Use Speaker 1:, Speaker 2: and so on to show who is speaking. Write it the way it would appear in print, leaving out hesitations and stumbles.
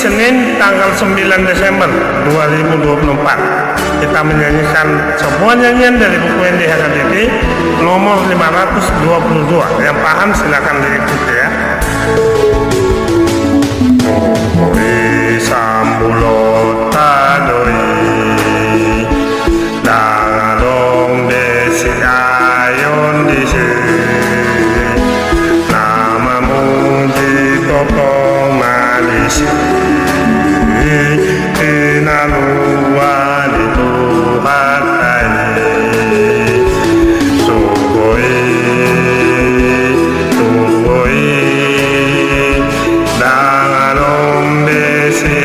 Speaker 1: Senin tanggal 9 Desember 2024. Kita menyanyikan sebuah nyanyian dari buku ND HKBP nomor 522. Yang paham silakan diikuti ya. Oi sambulo tadoi dangadong desi ayon disi nama muji topong malisi inaluan itu hatai sugoi tugoi dangadong desi